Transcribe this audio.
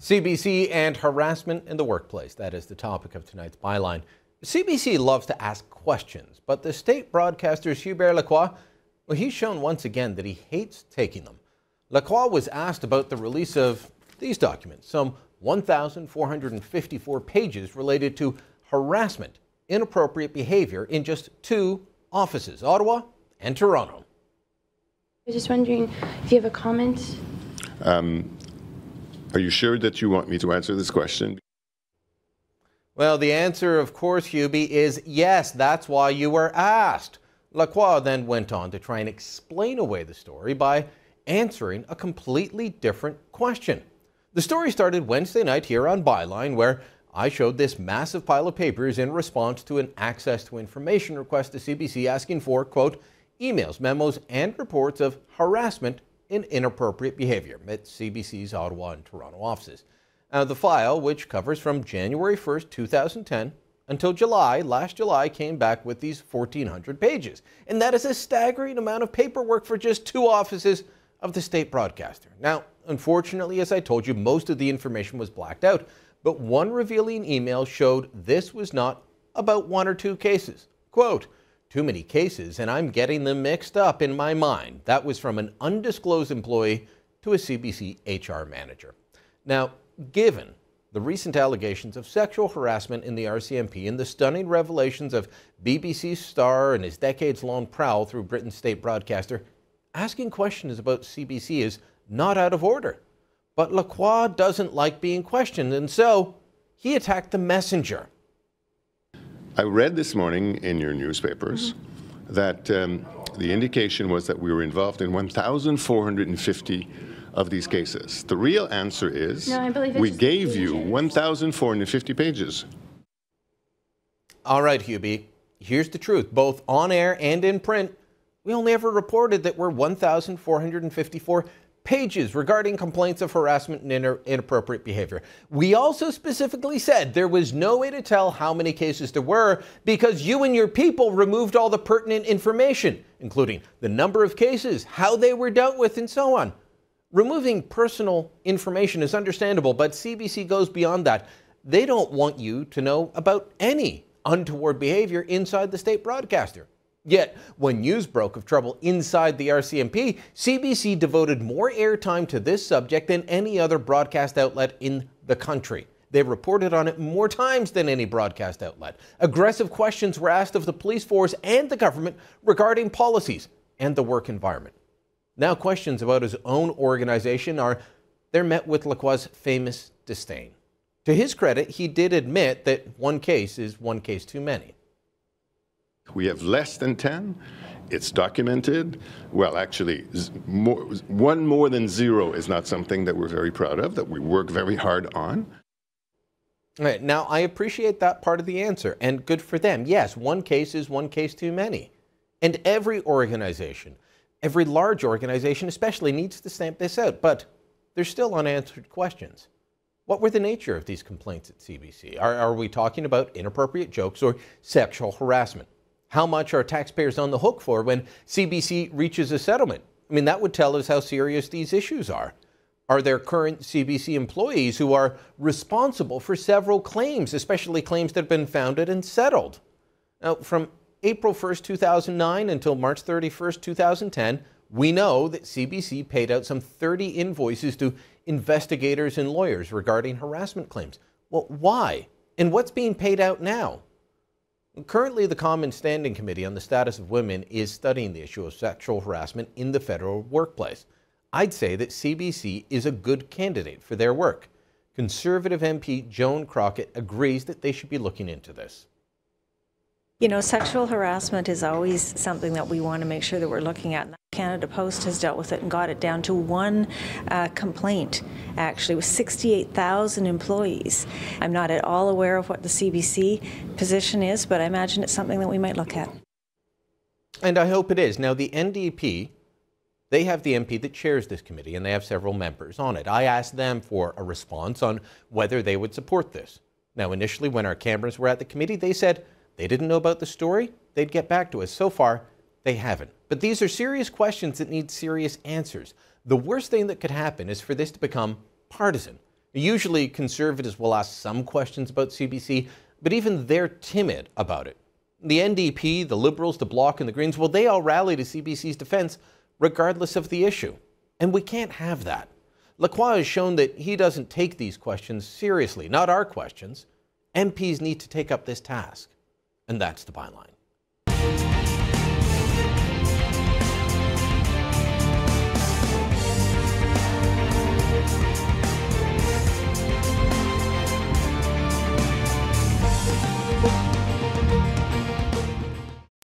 CBC and harassment in the workplace. That is the topic of tonight's byline. CBC loves to ask questions, but the state broadcaster's Hubert Lacroix, well, he's shown once again that he hates taking them. Lacroix was asked about the release of these documents, some 1,454 pages related to harassment, inappropriate behavior in just two offices, Ottawa and Toronto. I was just wondering if you have a comment. Are you sure that you want me to answer this question? Well, the answer, of course, Hubie, is yes. That's why you were asked. Lacroix then went on to try and explain away the story by answering a completely different question. The story started Wednesday night here on Byline, where I showed this massive pile of papers in response to an access to information request to CBC asking for, quote, emails, memos, and reports of harassment and inappropriate behavior at CBC's Ottawa and Toronto offices. Now, the file, which covers from January 1st, 2010 until last July, came back with these 1,400 pages. And that is a staggering amount of paperwork for just two offices of the state broadcaster. Now, unfortunately, as I told you, most of the information was blacked out, but one revealing email showed this was not about one or two cases. Quote, too many cases, and I'm getting them mixed up in my mind. That was from an undisclosed employee to a CBC HR manager. Now, given the recent allegations of sexual harassment in the RCMP and the stunning revelations of BBC star and his decades-long prowl through Britain's state broadcaster, asking questions about CBC is not out of order. But Lacroix doesn't like being questioned, and so he attacked the messenger. I read this morning in your newspapers that the indication was that we were involved in 1,450 of these cases. The real answer is we gave you 1,450 pages. All right, Hubie, here's the truth. Both on air and in print, we only ever reported that we're 1,454 pages regarding complaints of harassment and inappropriate behavior. We also specifically said there was no way to tell how many cases there were because you and your people removed all the pertinent information, including the number of cases, how they were dealt with, and so on. Removing personal information is understandable, but CBC goes beyond that. They don't want you to know about any untoward behavior inside the state broadcaster. Yet, when news broke of trouble inside the RCMP, CBC devoted more airtime to this subject than any other broadcast outlet in the country. They reported on it more times than any broadcast outlet. Aggressive questions were asked of the police force and the government regarding policies and the work environment. Now, questions about his own organization they're met with Lacroix's famous disdain. To his credit, he did admit that one case is one case too many. We have less than 10. It's documented. Well, actually, one more than zero is not something that we're very proud of, that we work very hard on. All right, now, I appreciate that part of the answer, and good for them. Yes, one case is one case too many. And every organization, every large organization especially, needs to stamp this out. But there's still unanswered questions. What were the nature of these complaints at CBC? Are we talking about inappropriate jokes or sexual harassment? How much are taxpayers on the hook for when CBC reaches a settlement? I mean, that would tell us how serious these issues are. Are there current CBC employees who are responsible for several claims, especially claims that have been founded and settled? Now, from April 1st, 2009 until March 31st, 2010, we know that CBC paid out some 30 invoices to investigators and lawyers regarding harassment claims. Well, why? And what's being paid out now? Currently, the Common Standing Committee on the Status of Women is studying the issue of sexual harassment in the federal workplace. I'd say that CBC is a good candidate for their work. Conservative MP Joan Crockett agrees that they should be looking into this. You know, sexual harassment is always something that we want to make sure that we're looking at. Canada Post has dealt with it and got it down to one complaint, actually, with 68,000 employees. I'm not at all aware of what the CBC position is, but I imagine it's something that we might look at. And I hope it is. Now, the NDP, they have the MP that chairs this committee, and they have several members on it. I asked them for a response on whether they would support this. Now, initially, when our cameras were at the committee, they said they didn't know about the story. They'd get back to us. So far, they haven't. But these are serious questions that need serious answers. The worst thing that could happen is for this to become partisan. Usually Conservatives will ask some questions about CBC, but even they're timid about it. The NDP, the Liberals, the Bloc and the Greens, well, they all rally to CBC's defence regardless of the issue. And we can't have that. Lacroix has shown that he doesn't take these questions seriously, not our questions. MPs need to take up this task. And that's the byline.